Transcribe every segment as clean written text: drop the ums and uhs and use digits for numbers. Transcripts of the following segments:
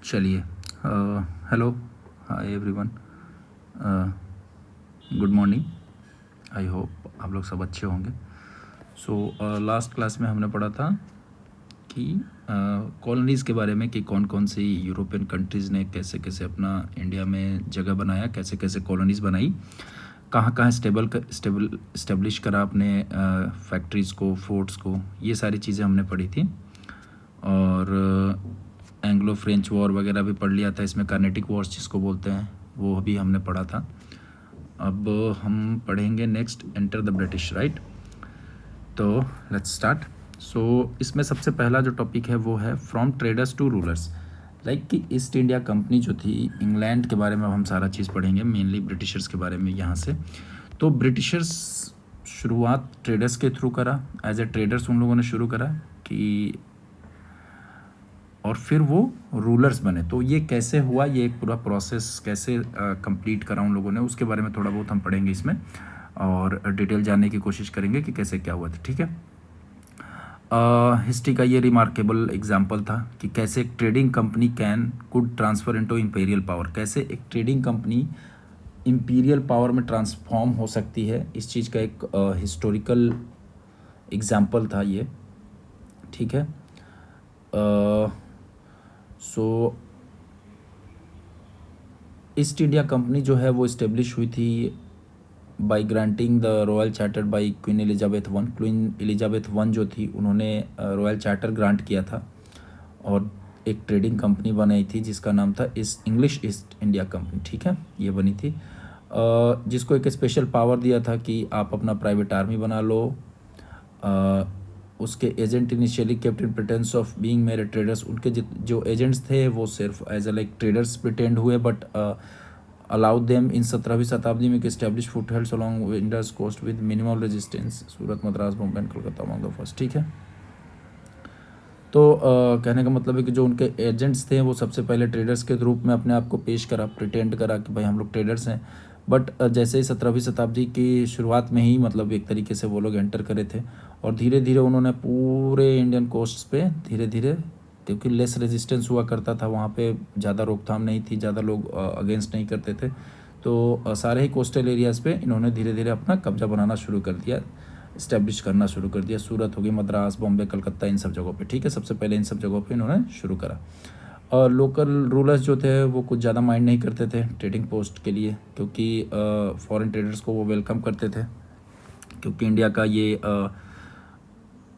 चलिए, hello, hi everyone, good morning. I hope आप लोग सब अच्छे होंगे। सो लास्ट क्लास में हमने पढ़ा था कि कॉलोनीज़ के बारे में, कि कौन कौन सी यूरोपियन कंट्रीज़ ने कैसे कैसे अपना इंडिया में जगह बनाया, कैसे कैसे कॉलोनीज़ बनाई, कहाँ कहाँ स्टेब्लिश करा अपने फैक्ट्रीज़ को, फोर्ट्स को। ये सारी चीज़ें हमने पढ़ी थी। और एंग्लो फ्रेंच वॉर वगैरह भी पढ़ लिया था, इसमें कार्नेटिक वॉर्स जिसको बोलते हैं, वो भी हमने पढ़ा था। अब हम पढ़ेंगे next enter the British, right. तो लेट्स स्टार्ट। सो इसमें सबसे पहला जो टॉपिक है वो है from traders to rulers. Like कि ईस्ट इंडिया कंपनी जो थी, इंग्लैंड के बारे में हम सारा चीज़ पढ़ेंगे, मेनली ब्रिटिशर्स के बारे में यहाँ से। तो ब्रिटिशर्स शुरुआत ट्रेडर्स के थ्रू करा, एज ए ट्रेडर्स उन लोगों ने शुरू करा कि, और फिर वो रूलर्स बने। तो ये कैसे हुआ, ये एक पूरा प्रोसेस कैसे कंप्लीट करा उन लोगों ने, उसके बारे में थोड़ा बहुत हम पढ़ेंगे इसमें, और डिटेल जानने की कोशिश करेंगे कि कैसे क्या हुआ था, ठीक है। हिस्ट्री का ये रिमार्केबल एग्जाम्पल था कि कैसे एक trading company could transfer into imperial power, कैसे एक ट्रेडिंग कंपनी इंपीरियल पावर में ट्रांसफॉर्म हो सकती है। इस चीज़ का एक हिस्टोरिकल एग्जाम्पल था ये, ठीक है। सो ईस्ट इंडिया कंपनी जो है वो इस्टेब्लिश हुई थी by granting the royal charter by queen Elizabeth one. Queen Elizabeth one जो थी, उन्होंने रॉयल चार्टर ग्रांट किया था और एक ट्रेडिंग कंपनी बनाई थी जिसका नाम था इंग्लिश ईस्ट इंडिया कंपनी, ठीक है। ये बनी थी, जिसको एक स्पेशल पावर दिया था कि आप अपना प्राइवेट आर्मी बना लो। उसके agent initially kept in pretence of being मेरे ट्रेडर्स। उनके जो एजेंट्स थे वो सिर्फ as a like traders pretend हुए, बट अलाउड देम इन 17वीं शताब्दी में establish footholds along winders coast with minimal resistance, Surat, Madras, Bombay and Kolkata among the first, ठीक है। तो कहने का मतलब है कि जो उनके एजेंट्स थे वो सबसे पहले ट्रेडर्स के रूप में अपने आप को पेश करा, प्रिटेंड करा कि भाई हम लोग ट्रेडर्स हैं। बट जैसे ही 17वीं शताब्दी की शुरुआत में ही मतलब एक तरीके से वो लोग एंटर करे थे, और धीरे धीरे उन्होंने पूरे इंडियन कोस्ट पे धीरे धीरे, क्योंकि लेस रेजिस्टेंस हुआ करता था वहाँ पे, ज़्यादा रोकथाम नहीं थी, ज़्यादा लोग अगेंस्ट नहीं करते थे, तो सारे ही कोस्टल एरियाज़ पे इन्होंने धीरे धीरे अपना कब्जा बनाना शुरू कर दिया, इस्टेब्लिश करना शुरू कर दिया। सूरत हो गई, मद्रास, बॉम्बे, कलकत्ता, इन सब जगहों पे, ठीक है। सबसे पहले इन सब जगहों पे इन्होंने शुरू करा। और लोकल रूलर्स जो थे वो कुछ ज़्यादा माइंड नहीं करते थे ट्रेडिंग पोस्ट के लिए, क्योंकि फॉरेन ट्रेडर्स को वो वेलकम करते थे, क्योंकि इंडिया का ये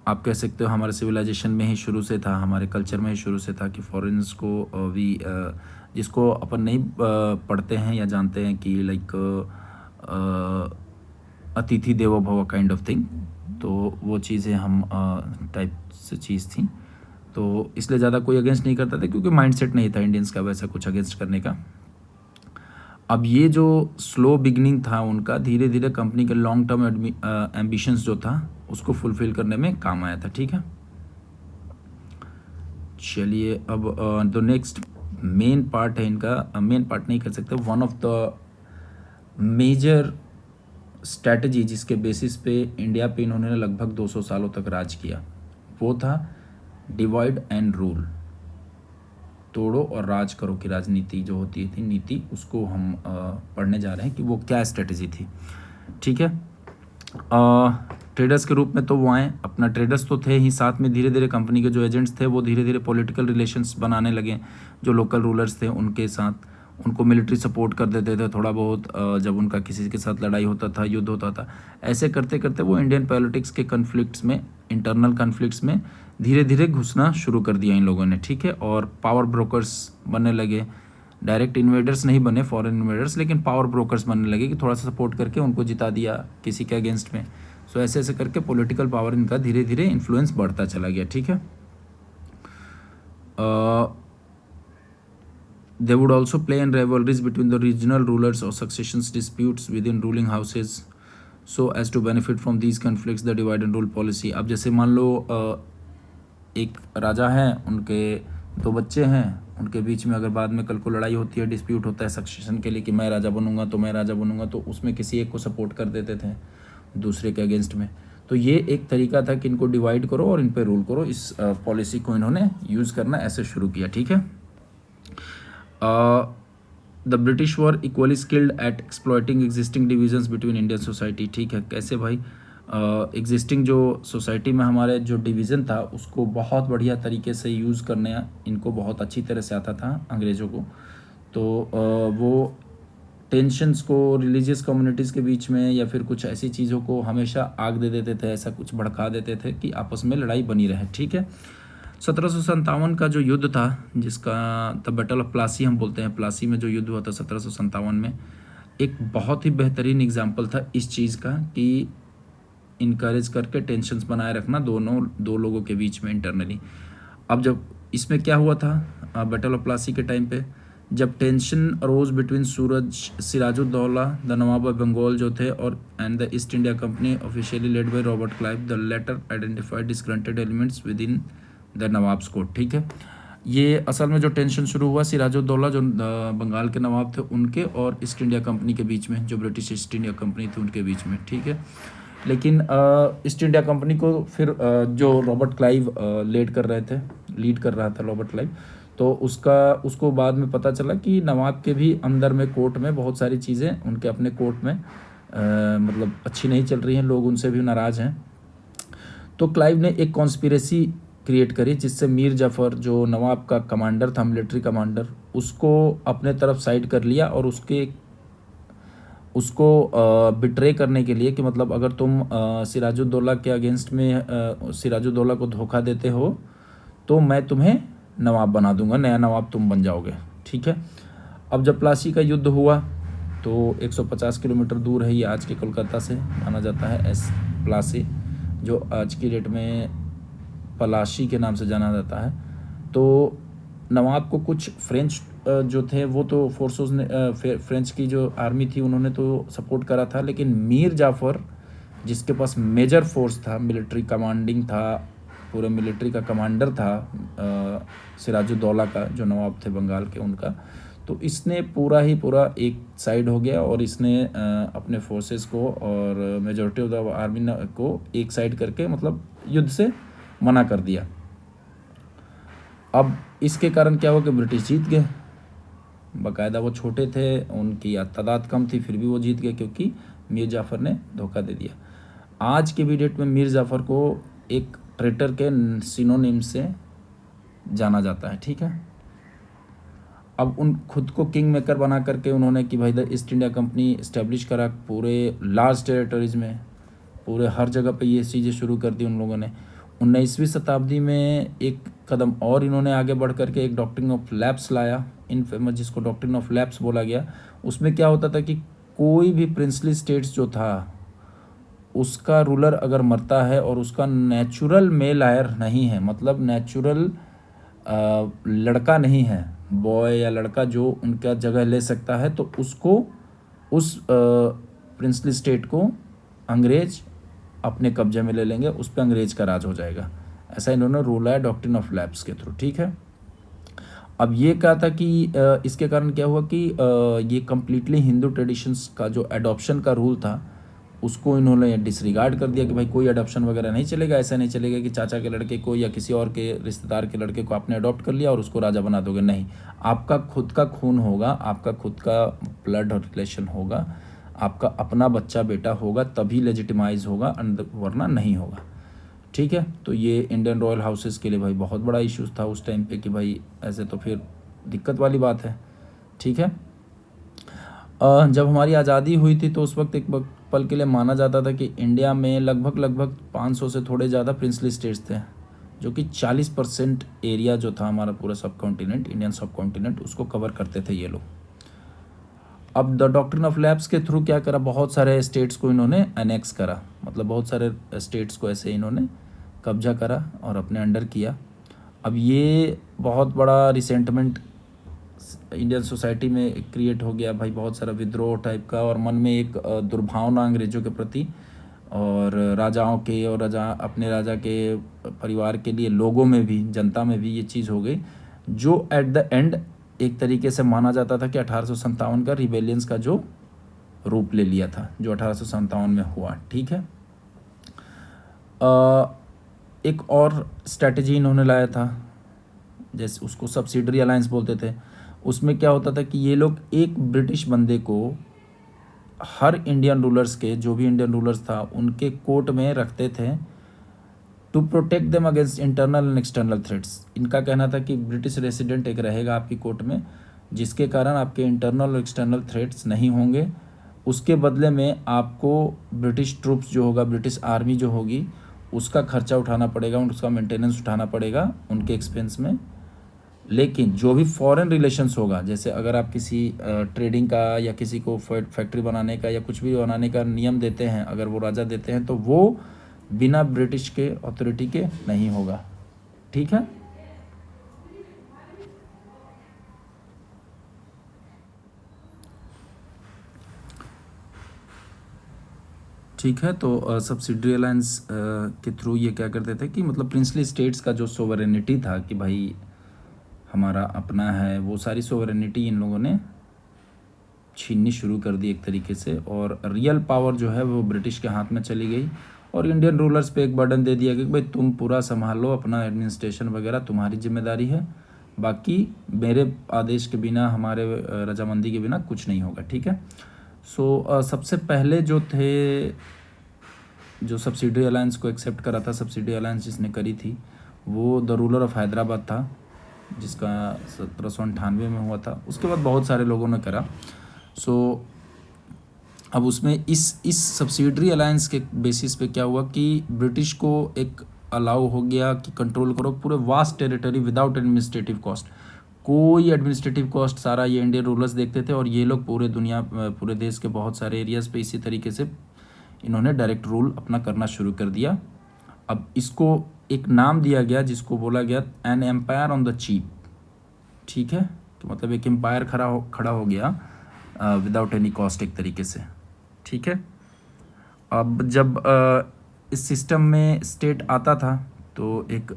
आप कह सकते हो हमारे सिविलाइजेशन में ही शुरू से था, हमारे कल्चर में ही शुरू से था कि फॉरेनर्स को भी जिसको अपन नहीं पढ़ते हैं या जानते हैं कि लाइक अतिथि देवो भव काइंड ऑफ थिंग, तो वो चीज़ें हम टाइप से चीज़ थी, तो इसलिए ज़्यादा कोई अगेंस्ट नहीं करता था, क्योंकि माइंडसेट नहीं था इंडियंस का वैसा कुछ अगेंस्ट करने का। अब ये जो स्लो बिगनिंग था उनका, धीरे धीरे कंपनी के लॉन्ग टर्म एम्बिशंस जो था उसको फुलफिल करने में काम आया था, ठीक है। चलिए, अब जो नेक्स्ट मेन पार्ट है इनका, मेन पार्ट नहीं कर सकते, one of the major strategy जिसके बेसिस पे इंडिया पे इन्होंने लगभग 200 सालों तक राज किया, वो था डिवाइड एंड रूल, तोड़ो और राज करो की राजनीति जो होती थी, नीति, उसको हम पढ़ने जा रहे हैं कि वो क्या स्ट्रेटजी थी, ठीक है। ट्रेडर्स के रूप में तो वो आए, अपना ट्रेडर्स तो थे ही, साथ में धीरे धीरे कंपनी के जो एजेंट्स थे वो धीरे धीरे पॉलिटिकल रिलेशंस बनाने लगे जो लोकल रूलर्स थे उनके साथ, उनको मिलिट्री सपोर्ट कर देते थे थोड़ा बहुत, जब उनका किसी के साथ लड़ाई होता था, युद्ध होता था। ऐसे करते करते वो इंडियन पॉलिटिक्स के कन्फ्लिक्ट्स में, इंटरनल कन्फ्लिक्ट्स में धीरे धीरे घुसना शुरू कर दिया इन लोगों ने, ठीक है। और पावर ब्रोकर्स बनने लगे, डायरेक्ट इन्वेडर्स नहीं बने, फॉरेन इन्वेडर्स, लेकिन पावर ब्रोकर्स बनने लगे कि थोड़ा सा सपोर्ट करके उनको जिता दिया किसी के अगेंस्ट में। सो ऐसे ऐसे करके पॉलिटिकल पावर इनका धीरे धीरे इन्फ्लुएंस बढ़ता चला गया, ठीक है। They would also play in rivalries between the regional rulers or succession disputes within ruling houses so as to benefit from these conflicts, the divide and rule policy। अब जैसे मान लो एक राजा है, उनके 2 बच्चे हैं, उनके बीच में अगर बाद में कल को लड़ाई होती है, डिस्प्यूट होता है सक्सेशन के लिए कि मैं राजा बनूंगा तो मैं राजा बनूंगा, तो उसमें किसी एक को सपोर्ट कर देते थे दूसरे के अगेंस्ट में। तो ये एक तरीका था कि इनको डिवाइड करो और इन पे रूल करो, इस पॉलिसी को इन्होंने यूज़ करना ऐसे शुरू किया, ठीक है। The British were equally skilled at exploiting existing divisions between Indian society. ठीक है, कैसे भाई? एग्जिस्टिंग जो सोसाइटी में हमारे जो डिवीज़न था उसको बहुत बढ़िया तरीके से यूज़ करने इनको बहुत अच्छी तरह से आता था अंग्रेज़ों को। तो वो टेंशन्स को रिलीजियस कम्युनिटीज़ के बीच में या फिर कुछ ऐसी चीज़ों को हमेशा आग दे देते थे, ऐसा कुछ भड़का देते थे कि आपस में लड़ाई बनी रहे। ठीक है, 1757 का जो युद्ध था, जिसका द बैटल ऑफ प्लासी हम बोलते हैं, प्लासी में जो युद्ध हुआ था 1757 में, एक बहुत ही बेहतरीन एग्जाम्पल था इस चीज़ का कि इनकरेज करके टेंशन्स बनाए रखना दो लोगों के बीच में इंटरनली। अब जब इसमें क्या हुआ था बैटल ऑफ प्लासी के टाइम पे, जब tension arose between Sirajuddaula the nawab of Bengal जो थे और and the East India company officially led by Robert Clive, the latter identified disgruntled elements within the nawab's court. ठीक है, ये असल में जो टेंशन शुरू हुआ सिराजुद्दौला जो बंगाल के नवाब थे उनके और ईस्ट इंडिया कंपनी के बीच में, जो ब्रिटिश ईस्ट इंडिया कंपनी थी उनके बीच में। ठीक है, लेकिन ईस्ट इंडिया कंपनी को फिर जो रॉबर्ट क्लाइव लीड कर रहा था रॉबर्ट क्लाइव, तो उसको बाद में पता चला कि नवाब के भी अंदर में कोर्ट में बहुत सारी चीज़ें उनके अपने कोर्ट में मतलब अच्छी नहीं चल रही हैं, लोग उनसे भी नाराज़ हैं। तो क्लाइव ने एक कॉन्स्पिरेसी क्रिएट करी जिससे मीर जाफ़र जो नवाब का कमांडर था, मिलिट्री कमांडर, उसको अपने तरफ साइड कर लिया और उसको बिट्रे करने के लिए कि मतलब अगर तुम सिराजुद्दौला के अगेंस्ट में सिराजुद्दौला को धोखा देते हो तो मैं तुम्हें नवाब बना दूंगा, नया नवाब तुम बन जाओगे। ठीक है, अब जब प्लासी का युद्ध हुआ तो 150 किलोमीटर दूर है ये आज के कोलकाता से, माना जाता है प्लासी, जो आज की डेट में पलाशी के नाम से जाना जाता है। तो नवाब को कुछ फ्रेंच जो थे वो तो फोर्सेस ने फ्रेंच की जो आर्मी थी उन्होंने तो सपोर्ट करा था, लेकिन मीर जाफ़र जिसके पास मेजर फोर्स था, मिलिट्री कमांडिंग था, पूरे मिलिट्री का कमांडर था सिराजुद्दौला का जो नवाब थे बंगाल के उनका, तो इसने पूरा एक साइड हो गया और इसने अपने फोर्सेस को और मेजॉरिटी ऑफ द आर्मी को एक साइड करके मतलब युद्ध से मना कर दिया। अब इसके कारण क्या हुआ कि ब्रिटिश जीत गए, बाकायदा वो छोटे थे, उनकी तादाद कम थी, फिर भी वो जीत गए क्योंकि मीर जाफ़र ने धोखा दे दिया। आज के भी डेट में मीर जाफ़र को एक ट्रेटर के सिनोनिम से जाना जाता है। ठीक है, अब उन खुद को किंग मेकर बना करके उन्होंने कि भाई the East India company establish करा पूरे लार्ज टेरिटरीज़ में, पूरे हर जगह पे ये चीज़ें शुरू कर दी उन लोगों ने। 19वीं शताब्दी में एक कदम और इन्होंने आगे बढ़ करके एक डॉक्ट्रिन ऑफ लैप्स लाया, इन फेमस, जिसको डॉक्ट्रिन ऑफ लैप्स बोला गया। उसमें क्या होता था कि कोई भी प्रिंसली स्टेट्स जो था उसका रूलर अगर मरता है और उसका नेचुरल मेल आयर नहीं है, मतलब नेचुरल लड़का नहीं है, बॉय या लड़का जो उनका जगह ले सकता है, तो उसको उस प्रिंसली स्टेट को अंग्रेज अपने कब्जे में ले लेंगे, उस पर अंग्रेज का राज हो जाएगा। ऐसा इन्होंने रूल है डॉक्ट्रिन ऑफ लैप्स के थ्रू। ठीक है, अब ये कहा था कि इसके कारण क्या हुआ कि ये कम्प्लीटली हिंदू ट्रेडिशंस का जो एडॉप्शन का रूल था उसको इन्होंने डिसरिगार्ड कर दिया कि भाई कोई अडॉप्शन वगैरह नहीं चलेगा। ऐसा नहीं चलेगा कि चाचा के लड़के को या किसी और के रिश्तेदार के लड़के को आपने अडॉप्ट कर लिया और उसको राजा बना दोगे, नहीं। आपका खुद का खून होगा, आपका खुद का ब्लड रिलेशन होगा, आपका अपना बच्चा बेटा होगा, तभी लेजिटिमाइज होगा, वरना नहीं होगा। ठीक है, तो ये इंडियन रॉयल हाउसेस के लिए भाई बहुत बड़ा इश्यूज था उस टाइम पे कि भाई ऐसे तो फिर दिक्कत वाली बात है। ठीक है, जब हमारी आज़ादी हुई थी तो उस वक्त एक पल के लिए माना जाता था कि इंडिया में लगभग 500 से थोड़े ज़्यादा प्रिंसली स्टेट्स थे, जो कि 40% एरिया जो था हमारा पूरा सब कॉन्टिनेंट, इंडियन सब कॉन्टिनेंट, उसको कवर करते थे ये लोग। अब द डॉक्ट्रिन ऑफ लैप्स के थ्रू क्या करा, बहुत सारे स्टेट्स को इन्होंने एनेक्स करा, मतलब बहुत सारे स्टेट्स को ऐसे इन्होंने कब्जा करा और अपने अंडर किया। अब ये बहुत बड़ा रिसेंटमेंट इंडियन सोसाइटी में क्रिएट हो गया भाई, बहुत सारा विद्रोह टाइप का, और मन में एक दुर्भावना अंग्रेज़ों के प्रति और राजाओं के और अपने राजा के परिवार के लिए लोगों में भी, जनता में भी ये चीज़ हो गई, जो एट द एंड एक तरीके से माना जाता था कि 1857 का रिबेलियंस का जो रूप ले लिया था, जो 1857 में हुआ। ठीक है, एक और स्ट्रैटेजी इन्होंने लाया था, जैसे उसको सब्सिडरी अलायंस बोलते थे। उसमें क्या होता था कि ये लोग एक ब्रिटिश बंदे को हर इंडियन रूलर्स के, जो भी इंडियन रूलर्स था उनके कोर्ट में रखते थे to protect them against internal and external threats. इनका कहना था कि ब्रिटिश रेसिडेंट एक रहेगा आपकी कोर्ट में, जिसके कारण आपके इंटरनल और एक्सटर्नल थ्रेट्स नहीं होंगे। उसके बदले में आपको ब्रिटिश ट्रूप्स जो होगा, ब्रिटिश आर्मी जो होगी, उसका खर्चा उठाना पड़ेगा, उसका मेंटेनेंस उठाना पड़ेगा उनके एक्सपेंस में। लेकिन जो भी फॉरेन रिलेशंस होगा, जैसे अगर आप किसी ट्रेडिंग का या किसी को फैक्ट्री बनाने का या कुछ भी बनाने का नियम देते हैं, अगर वो राजा देते हैं, तो वो बिना ब्रिटिश के अथॉरिटी के नहीं होगा। ठीक है। ठीक है, तो सब्सिडरी अलायंस के थ्रू ये क्या करते थे कि मतलब प्रिंसली स्टेट्स का जो सोवरेनिटी था कि भाई हमारा अपना है, वो सारी सोवरेनिटी इन लोगों ने छीननी शुरू कर दी एक तरीके से, और रियल पावर जो है वो ब्रिटिश के हाथ में चली गई, और इंडियन रूलर्स पे एक बर्डन दे दिया कि भाई तुम पूरा संभाल लो, अपना एडमिनिस्ट्रेशन वगैरह तुम्हारी जिम्मेदारी है, बाकी मेरे आदेश के बिना, हमारे रजामंदी के बिना कुछ नहीं होगा। ठीक है। सो सबसे पहले जो थे, जो सब्सिडरी अलायंस को एक्सेप्ट करा था, सब्सिडरी अलायंस जिसने करी थी, वो द रूलर ऑफ हैदराबाद था, जिसका 1798 में हुआ था। उसके बाद बहुत सारे लोगों ने करा। सो अब उसमें इस सब्सिडरी अलायंस के बेसिस पे क्या हुआ कि ब्रिटिश को एक अलाउ हो गया कि कंट्रोल करो पूरे vast territory without administrative cost. कोई एडमिनिस्ट्रेटिव कॉस्ट सारा ये इंडियन रूलर्स देखते थे, और ये लोग पूरे दुनिया, पूरे देश के बहुत सारे एरियाज़ पे इसी तरीके से इन्होंने डायरेक्ट रूल अपना करना शुरू कर दिया। अब इसको एक नाम दिया गया जिसको बोला गया an empire on the cheap. ठीक है, तो मतलब एक एम्पायर खड़ा हो गया विदाउट एनी कॉस्ट एक तरीके से। ठीक है। अब जब इस सिस्टम में स्टेट आता था, तो एक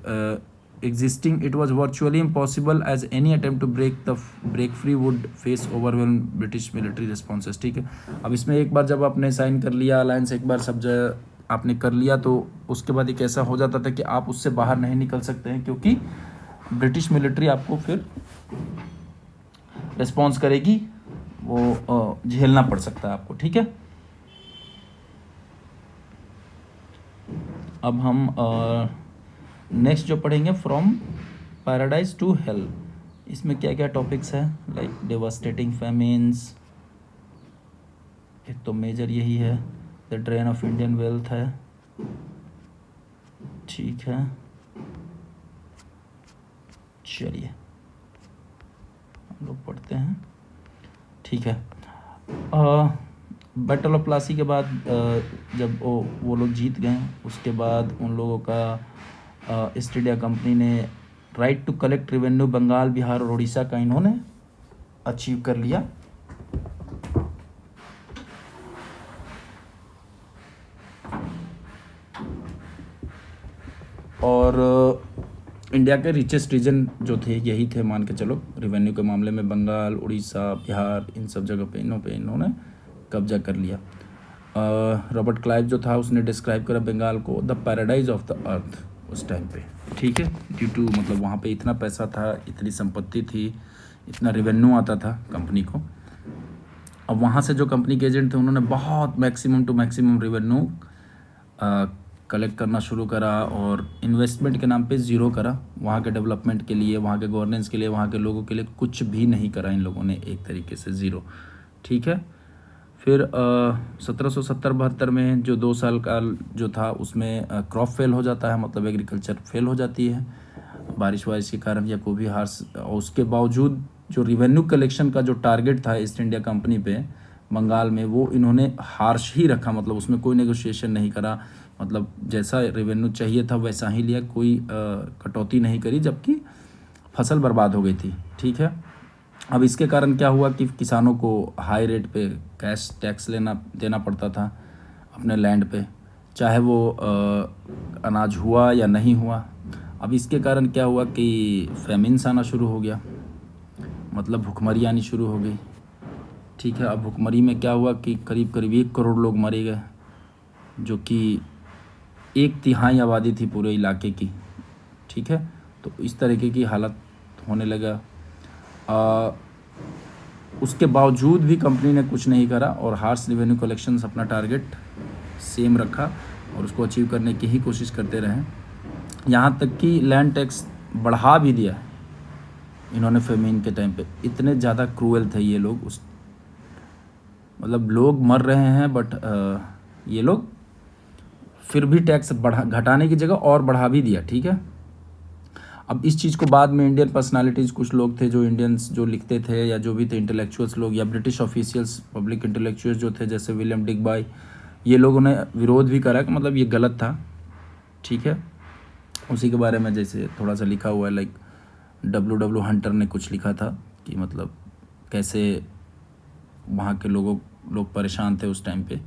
existing it was virtually impossible as any attempt to break free would face overwhelming British military responses। ठीक है। अब इसमें एक बार जब आपने साइन कर लिया अलायंस, एक बार सब जगह आपने कर लिया, तो उसके बाद एक ऐसा हो जाता था कि आप उससे बाहर नहीं निकल सकते हैं, क्योंकि ब्रिटिश मिलिट्री आपको फिर रिस्पॉन्स करेगी, वो झेलना पड़ सकता है आपको। ठीक है। अब हम नेक्स्ट जो पढ़ेंगे फ्रॉम पैराडाइज टू हेल। इसमें क्या क्या टॉपिक्स हैं, लाइक डेवास्टेटिंग फेमिन्स, एक तो मेजर यही है, the drain of Indian wealth है। ठीक है, चलिए हम लोग पढ़ते हैं। ठीक है। बैटल ऑफ प्लासी के बाद जब वो लोग जीत गए, उसके बाद उन लोगों का ईस्ट इंडिया कंपनी ने right to collect revenue Bengal, Bihar और उड़ीसा का इन्होंने अचीव कर लिया। और इंडिया के रिचेस्ट रीजन जो थे यही थे, मान के चलो, रेवेन्यू के मामले में बंगाल, उड़ीसा, बिहार, इन सब जगह पे इन्होंने कब्जा कर लिया। रॉबर्ट क्लाइव जो था उसने डिस्क्राइब करा बंगाल को the paradise of the earth उस टाइम पे। ठीक है, ड्यू टू मतलब वहाँ पे इतना पैसा था, इतनी संपत्ति थी, इतना रेवेन्यू आता था कंपनी को। अब वहाँ से जो कंपनी के एजेंट थे उन्होंने बहुत maximum to maximum revenue collect करना शुरू करा, और इन्वेस्टमेंट के नाम पे ज़ीरो करा। वहाँ के डेवलपमेंट के लिए, वहाँ के गवर्नेंस के लिए, वहाँ के लोगों के लिए कुछ भी नहीं करा इन लोगों ने, एक तरीके से ज़ीरो। ठीक है। फिर 1770-72 में जो 2 साल का जो था उसमें क्रॉप फेल हो जाता है, मतलब एग्रीकल्चर फेल हो जाती है बारिश वारिश के कारण या कोई भी हार्स। और उसके बावजूद जो रिवेन्यू कलेक्शन का जो टारगेट था ईस्ट इंडिया कंपनी पे बंगाल में, वो इन्होंने हार्श ही रखा, मतलब उसमें कोई नेगोशिएशन नहीं करा, मतलब जैसा रेवेन्यू चाहिए था वैसा ही लिया, कोई कटौती नहीं करी, जबकि फसल बर्बाद हो गई थी। ठीक है। अब इसके कारण क्या हुआ कि किसानों को हाई रेट पे कैश टैक्स देना पड़ता था अपने लैंड पे, चाहे वो अनाज हुआ या नहीं हुआ। अब इसके कारण क्या हुआ कि फेमिन्स आना शुरू हो गया, मतलब भुखमरी आनी शुरू हो गई। ठीक है। अब भुखमरी में क्या हुआ कि करीब करीब 1 करोड़ लोग मारे गए, जो कि 1/3 आबादी थी पूरे इलाके की। ठीक है। तो इस तरीके की हालत होने लगा। उसके बावजूद भी कंपनी ने कुछ नहीं करा और हार्श रेवेन्यू कलेक्शंस अपना टारगेट सेम रखा और उसको अचीव करने की ही कोशिश करते रहे। यहाँ तक कि लैंड टैक्स बढ़ा भी दिया इन्होंने फेमिन के टाइम पे। इतने ज़्यादा क्रूएल थे ये लोग। उस मतलब लोग मर रहे हैं बट ये लोग फिर भी टैक्स घटाने की जगह और बढ़ा भी दिया। ठीक है, अब इस चीज़ को बाद में इंडियन पर्सनालिटीज़ कुछ लोग थे जो इंडियंस जो लिखते थे या जो भी थे इंटेलेक्चुअल्स लोग या ब्रिटिश ऑफिशियल्स पब्लिक इंटेलेक्चुअल्स जो थे जैसे विलियम डिगबाई, ये लोगों ने विरोध भी करा कि मतलब ये गलत था। ठीक है, उसी के बारे में जैसे थोड़ा सा लिखा हुआ है, लाइक W हंटर ने कुछ लिखा था कि मतलब कैसे वहाँ के लोग परेशान थे उस टाइम पे,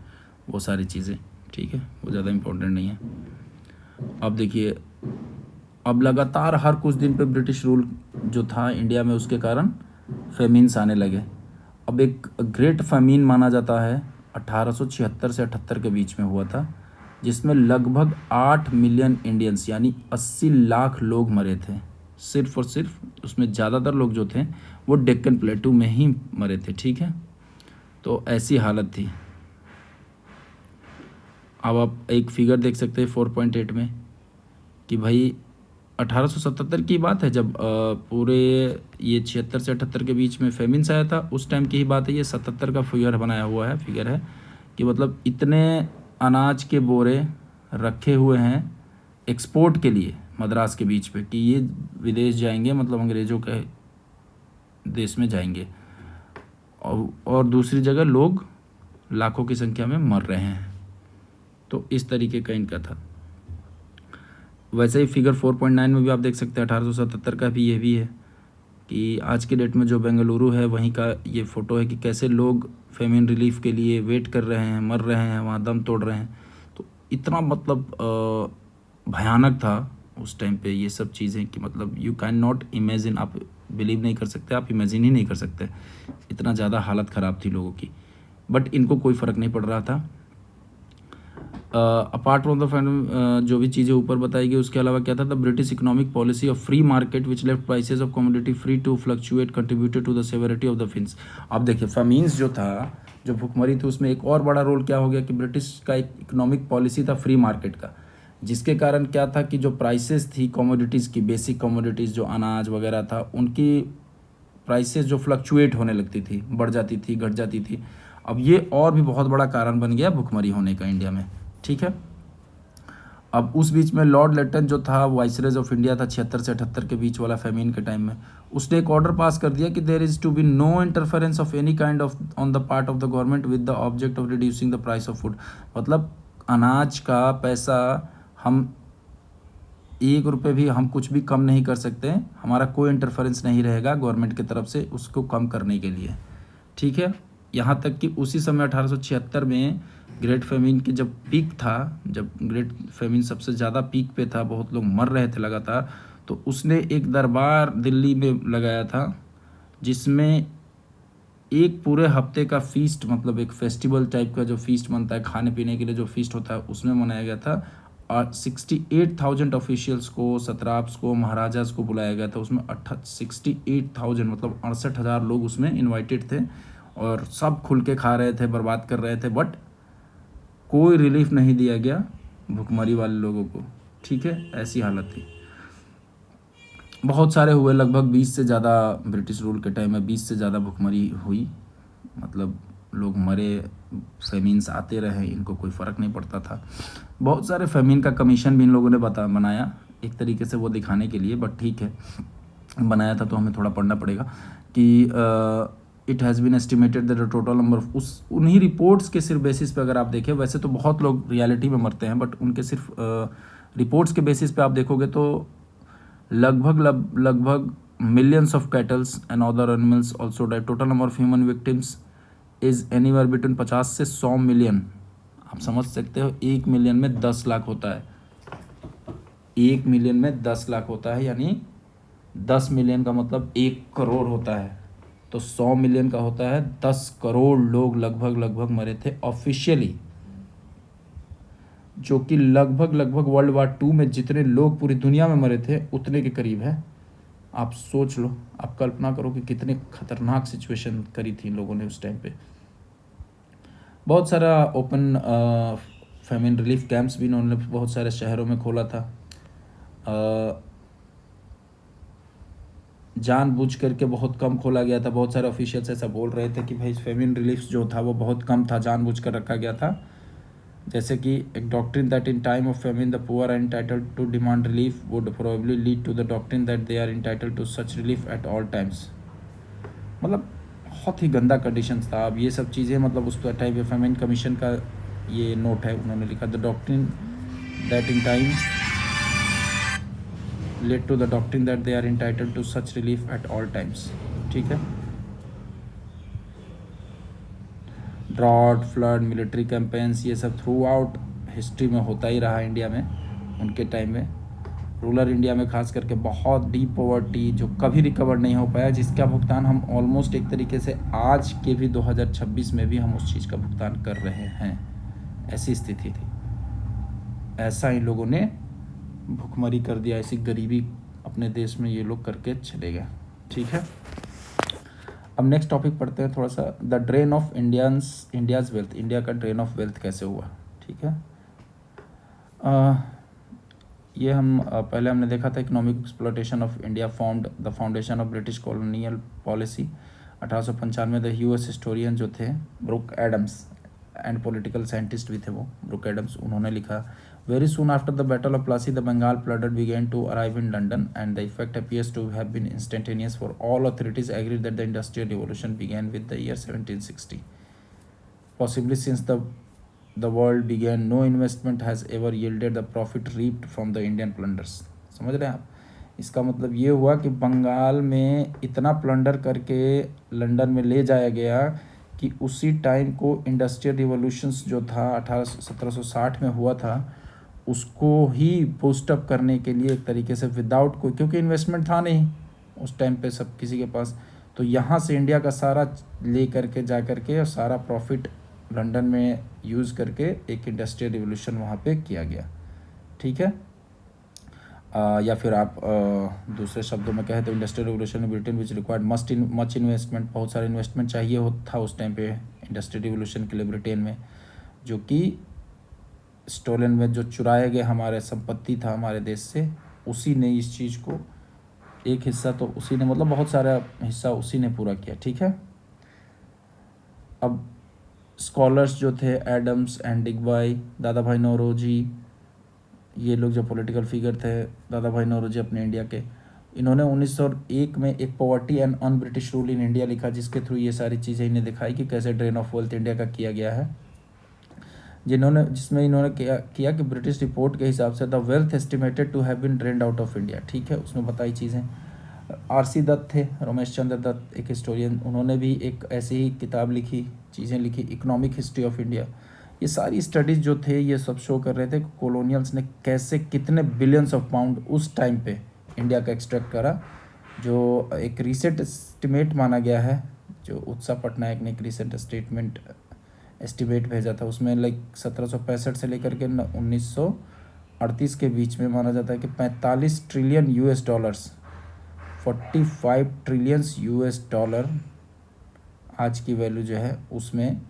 वो सारी चीज़ें। ठीक है, वो ज़्यादा इम्पोर्टेंट नहीं है। अब देखिए, अब लगातार हर कुछ दिन पे ब्रिटिश रूल जो था इंडिया में, उसके कारण फेमिन्स आने लगे। अब एक ग्रेट फेमिन माना जाता है 1876 से 78 के बीच में हुआ था, जिसमें लगभग 8 मिलियन इंडियंस यानी 80 लाख लोग मरे थे सिर्फ और सिर्फ। उसमें ज़्यादातर लोग जो थे वो डेक्कन प्लेटू में ही मरे थे। ठीक है, तो ऐसी हालत थी। अब आप एक फिगर देख सकते हैं 4.8 में कि भाई 1877 की बात है जब पूरे ये 76 से 78 के बीच में फेमिन्स आया था, उस टाइम की ही बात है। ये 77 का फिगर बनाया हुआ है, फिगर है कि मतलब इतने अनाज के बोरे रखे हुए हैं एक्सपोर्ट के लिए मद्रास के बीच पे कि ये विदेश जाएंगे, मतलब अंग्रेज़ों के देश में जाएंगे, और दूसरी जगह लोग लाखों की संख्या में मर रहे हैं। तो इस तरीके का इनका था। वैसे ही फिगर 4.9 में भी आप देख सकते हैं 1877 का भी ये भी है कि आज के डेट में जो बेंगलुरु है वहीं का ये फ़ोटो है कि कैसे लोग फेमिन रिलीफ के लिए वेट कर रहे हैं, मर रहे हैं, वहाँ दम तोड़ रहे हैं। तो इतना मतलब भयानक था उस टाइम पे ये सब चीज़ें कि मतलब यू कैन नॉट इमेजिन, आप बिलीव नहीं कर सकते, आप इमेजिन ही नहीं कर सकते, इतना ज़्यादा हालत ख़राब थी लोगों की। बट इनको कोई फ़र्क नहीं पड़ रहा था। अपार्ट फ्रॉम द जो भी चीज़ें ऊपर बताई गई उसके अलावा क्या था, the British economic policy of free market which left prices of commodity free to fluctuate contributed to the severity of the famines. अब देखिए फेमिन्स जो था, जो भुखमरी थी, उसमें एक और बड़ा रोल क्या हो गया कि ब्रिटिश का एक इकोनॉमिक पॉलिसी था फ्री मार्केट का, जिसके कारण क्या था कि जो प्राइसेस थी कमोडिटीज़ की, बेसिक कमोडिटीज़ जो अनाज वगैरह था, उनकी प्राइसेस जो फ्लक्चुएट होने लगती थी, बढ़ जाती थी, घट जाती थी। अब ये और भी बहुत बड़ा कारण बन गया भुखमरी होने का इंडिया में। ठीक है, अब उस बीच में लॉर्ड लेटन जो था वाइसरेज ऑफ इंडिया था 76 से 78 के बीच वाला फेमिन के टाइम में, उसने एक ऑर्डर पास कर दिया कि there is to be no interference of any kind of on the part of the government with the object of reducing the price of food. मतलब अनाज का पैसा हम 1 रुपये भी हम कुछ भी कम नहीं कर सकते, हमारा कोई इंटरफेरेंस नहीं रहेगा गवर्नमेंट की तरफ से उसको कम करने के लिए। ठीक है, यहाँ तक कि उसी समय 1876 में ग्रेट फेमिन की जब पीक था, जब ग्रेट फेमिन सबसे ज़्यादा पीक पे था, बहुत लोग मर रहे थे लगातार, तो उसने एक दरबार दिल्ली में लगाया था जिसमें एक पूरे हफ्ते का फीस्ट, मतलब एक फेस्टिवल टाइप का जो फीस्ट बनता है खाने पीने के लिए, जो फीस्ट होता है उसमें मनाया गया था। और 68,000 ऑफिशियल्स को, सत्राप्स को, महाराजास को बुलाया गया था उसमें। 68,000 मतलब 68,000 लोग उसमें इन्वाइटेड थे और सब खुल के खा रहे थे, बर्बाद कर रहे थे, बट कोई रिलीफ नहीं दिया गया भुखमरी वाले लोगों को। ठीक है, ऐसी हालत थी। बहुत सारे हुए, लगभग 20 से ज़्यादा ब्रिटिश रूल के टाइम में 20 से ज़्यादा भुखमरी हुई, मतलब लोग मरे, फेमिन्स आते रहे, इनको कोई फ़र्क नहीं पड़ता था। बहुत सारे फेमिन का कमीशन भी इन लोगों ने बनाया एक तरीके से वो दिखाने के लिए, बट ठीक है, बनाया था तो हमें थोड़ा पढ़ना पड़ेगा कि it has been estimated that the total number, उस उन्हीं रिपोर्ट्स के सिर्फ बेसिस पे अगर आप देखें, वैसे तो बहुत लोग रियलिटी में मरते हैं, बट उनके सिर्फ रिपोर्ट्स के बेसिस पे आप देखोगे तो लगभग millions of kettles and other animals also died. Total number of human victims is anywhere between 50 से 100 मिलियन। आप समझ सकते हो 1 मिलियन में 10 लाख होता है, 1 मिलियन में 10 लाख होता है, यानी 10 मिलियन का मतलब 1 करोड़ होता है, तो 100 मिलियन का होता है 10 करोड़ लोग लगभग मरे थे ऑफिशियली, जो कि लगभग वर्ल्ड वार 2 में जितने लोग पूरी दुनिया में मरे थे उतने के करीब है। आप सोच लो, आप कल्पना करो कि कितने खतरनाक सिचुएशन करी थी इन लोगों ने उस टाइम पे। बहुत सारा ओपन फेमिन रिलीफ कैंप्स भी इन्होंने बहुत सारे शहरों में खोला था। जानबूझ करके बहुत कम खोला गया था। बहुत सारे ऑफिशियल्स ऐसा बोल रहे थे कि भाई फेमिन रिलीफ जो था वो बहुत कम था, जानबूझ कर रखा गया था। जैसे कि एक doctrine that in time of famine the poor are entitled to demand relief would probably lead to the doctrine that they are entitled to such relief at all times. मतलब बहुत ही गंदा कंडीशंस था। अब ये सब चीज़ें मतलब उस टाइम पे फेमिन कमीशन का ये नोट है, उन्होंने लिखा the doctrine that in time led to the doctrine that they are entitled to such relief at all times. ठीक है। ड्रॉट, फ्लड, मिलिट्री कैंपेन्स, ये सब थ्रू आउट हिस्ट्री में होता ही रहा इंडिया में उनके टाइम में। रूरल इंडिया में खास करके बहुत डीप पॉवर्टी जो कभी रिकवर नहीं हो पाया, जिसका भुगतान हम ऑलमोस्ट एक तरीके से आज के भी 2026 में भी हम उस चीज़ का भुगतान कर रहे हैं। ऐसी स्थिति थी। ऐसा इन लोगों ने भुखमरी कर दिया, ऐसी गरीबी अपने देश में ये लोग करके चले गए। ठीक है। अब नेक्स्ट टॉपिक पढ़ते हैं थोड़ा सा, the drain of India's wealth. India का ड्रेन ऑफ वेल्थ कैसे हुआ। ठीक है। ये हम पहले हमने देखा था economic exploitation of India formed the foundation of British colonial policy 1895 the US historian जो थे Brooke Adams and political scientist भी थे वो ब्रुक एडम्स, उन्होंने लिखा very soon after the battle of Plassey the Bengal flooded began to arrive in London and the effect appears to have been instantaneous for all authorities agreed that the industrial revolution began with the year 1760 possibly since the world began no investment has ever yielded the profit reaped from the Indian plunders। समझ रहे हैं आप। इसका मतलब ये हुआ कि बंगाल में इतना प्लंडर करके लंदन में ले जाया गया कि उसी टाइम को इंडस्ट्रियल रिवॉल्यूशंस जो था 1760 में हुआ था उसको ही बूस्टअप करने के लिए एक तरीके से विदाउट कोई, क्योंकि इन्वेस्टमेंट था नहीं उस टाइम पे सब किसी के पास, तो यहाँ से इंडिया का सारा ले करके जा करके और सारा प्रॉफिट लंदन में यूज़ करके एक इंडस्ट्रियल रिवोल्यूशन वहाँ पे किया गया। ठीक है। या फिर आप दूसरे शब्दों में कहें तो industrial revolution in Britain which required much investment, बहुत सारा इन्वेस्टमेंट चाहिए था उस टाइम पे इंडस्ट्रियल रिवोल्यूशन के लिए ब्रिटेन में, जो कि स्टोलन में जो चुराए गए हमारे संपत्ति था हमारे देश से, उसी ने इस चीज़ को एक हिस्सा तो उसी ने मतलब बहुत सारा हिस्सा उसी ने पूरा किया। ठीक है। अब स्कॉलर्स जो थे एडम्स एंड डिगबॉय, दादा भाई नौरोजी, ये लोग जो पॉलिटिकल फिगर थे, दादा भाई नौरोजी अपने इंडिया के, इन्होंने 1901 में एक poverty and un British rule in India लिखा, जिसके थ्रू ये सारी चीज़ें इन्हें दिखाई कि कैसे ड्रेन ऑफ वेल्थ इंडिया का किया गया है, जिसमें इन्होंने किया कि ब्रिटिश रिपोर्ट के हिसाब से the wealth estimated to have been drained out of India. ठीक है। उसमें बताई चीज़ें। आरसी दत्त थे, रमेश चंद्र दत्त एक हिस्टोरियन, उन्होंने भी एक ऐसी ही किताब लिखी, चीज़ें लिखी, इकोनॉमिक हिस्ट्री ऑफ इंडिया। ये सारी स्टडीज़ जो थे ये सब शो कर रहे थे कि कॉलोनियल्स ने कैसे कितने बिलियंस ऑफ पाउंड उस टाइम पे इंडिया का एक्सट्रैक्ट करा। जो एक रिसेंट एस्टिमेट माना गया है, जो उत्सव पटनायक ने एक रिसेंट एस्टिमेट भेजा था, उसमें लाइक 1765 से लेकर के 1938 के बीच में माना जाता है कि 45 trillion US dollars, 45 trillions US dollar आज की वैल्यू जो है उसमें,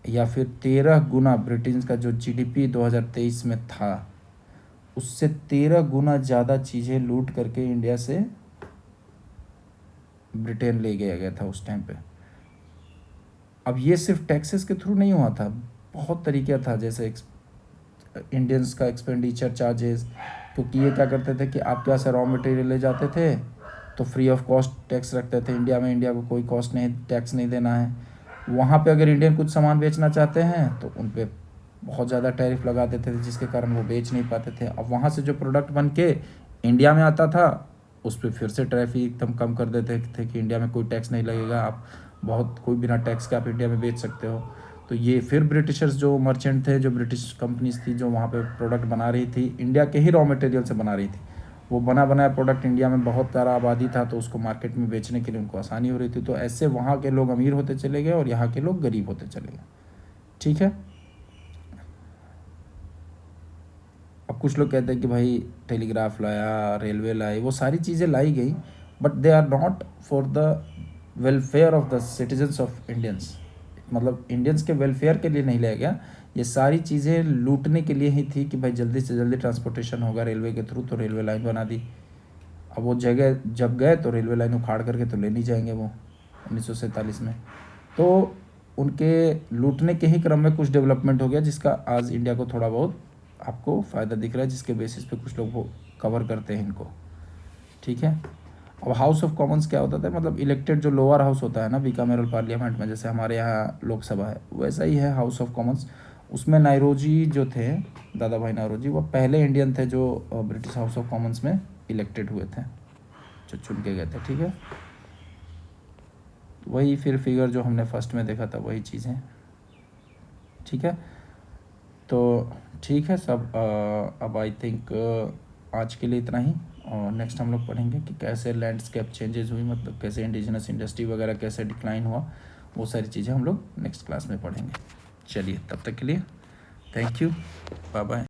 या फिर 13 गुना ब्रिटेन का जो जीडीपी 2023 में था उससे 13 गुना ज़्यादा चीज़ें लूट करके इंडिया से ब्रिटेन ले गया था उस टाइम पे। अब ये सिर्फ टैक्सेस के थ्रू नहीं हुआ था, बहुत तरीका था, जैसे इंडियंस का एक्सपेंडिचर चार्जेस, क्योंकि ये क्या करते थे कि आपके यहाँ से रॉ मटेरियल ले जाते थे तो फ्री ऑफ कॉस्ट टैक्स रखते थे इंडिया में, इंडिया को कोई कॉस्ट नहीं, टैक्स नहीं देना है। वहाँ पे अगर इंडियन कुछ सामान बेचना चाहते हैं तो उन पर बहुत ज़्यादा टैरिफ लगा देते थे, जिसके कारण वो बेच नहीं पाते थे। अब वहाँ से जो प्रोडक्ट बन के इंडिया में आता था उस पर फिर से टैरिफ एकदम कम कर देते थे कि इंडिया में कोई टैक्स नहीं लगेगा, आप बहुत कोई बिना टैक्स के आप इंडिया में बेच सकते हो। तो ये फिर ब्रिटिशर्स जो मर्चेंट थे, जो ब्रिटिश कंपनीज थी जो वहाँ पे प्रोडक्ट बना रही थी, इंडिया के ही रॉ मटेरियल से बना रही थी, वो बना बनाया प्रोडक्ट इंडिया में बहुत सारा आबादी था तो उसको मार्केट में बेचने के लिए उनको आसानी हो रही थी। तो ऐसे वहाँ के लोग अमीर होते चले गए और यहाँ के लोग गरीब होते चले गए। ठीक है। अब कुछ लोग कहते हैं कि भाई टेलीग्राफ लाया, रेलवे लाई, वो सारी चीज़ें लाई गई, but they are not for the welfare of the citizens of Indians, मतलब इंडियंस के वेलफेयर के लिए नहीं लिया गया, ये सारी चीज़ें लूटने के लिए ही थी कि भाई जल्दी से जल्दी ट्रांसपोर्टेशन होगा रेलवे के थ्रू, तो रेलवे लाइन बना दी। अब वो जगह जब गए तो रेलवे लाइन उखाड़ करके तो ले नहीं जाएंगे वो 1947 में, तो उनके लूटने के ही क्रम में कुछ डेवलपमेंट हो गया जिसका आज इंडिया को थोड़ा बहुत आपको फ़ायदा दिख रहा है, जिसके बेसिस पे कुछ लोग वो कवर करते हैं इनको, ठीक है। अब हाउस ऑफ कॉमन्स क्या होता था, मतलब इलेक्टेड जो लोअर हाउस होता है ना बिकामेरल पार्लियामेंट में, जैसे हमारे यहाँ लोकसभा है वैसा ही है हाउस ऑफ कॉमन्स। उसमें नायरोजी जो थे, दादा भाई नायरोजी, वो पहले इंडियन थे जो ब्रिटिश हाउस ऑफ कॉमन्स में इलेक्टेड हुए थे, जो चुन के गए थे, ठीक है। वही फिर फिगर जो हमने फर्स्ट में देखा था वही चीज़ें, ठीक है। तो ठीक है सब, अब आई थिंक आज के लिए इतना ही, और नेक्स्ट हम लोग पढ़ेंगे कि कैसे लैंडस्केप चेंजेस हुई, मतलब कैसे इंडिजिनस इंडस्ट्री वगैरह कैसे डिक्लाइन हुआ, वो सारी चीज़ें हम लोग नेक्स्ट क्लास में पढ़ेंगे। चलिए तब तक के लिए थैंक यू, बाय बाय।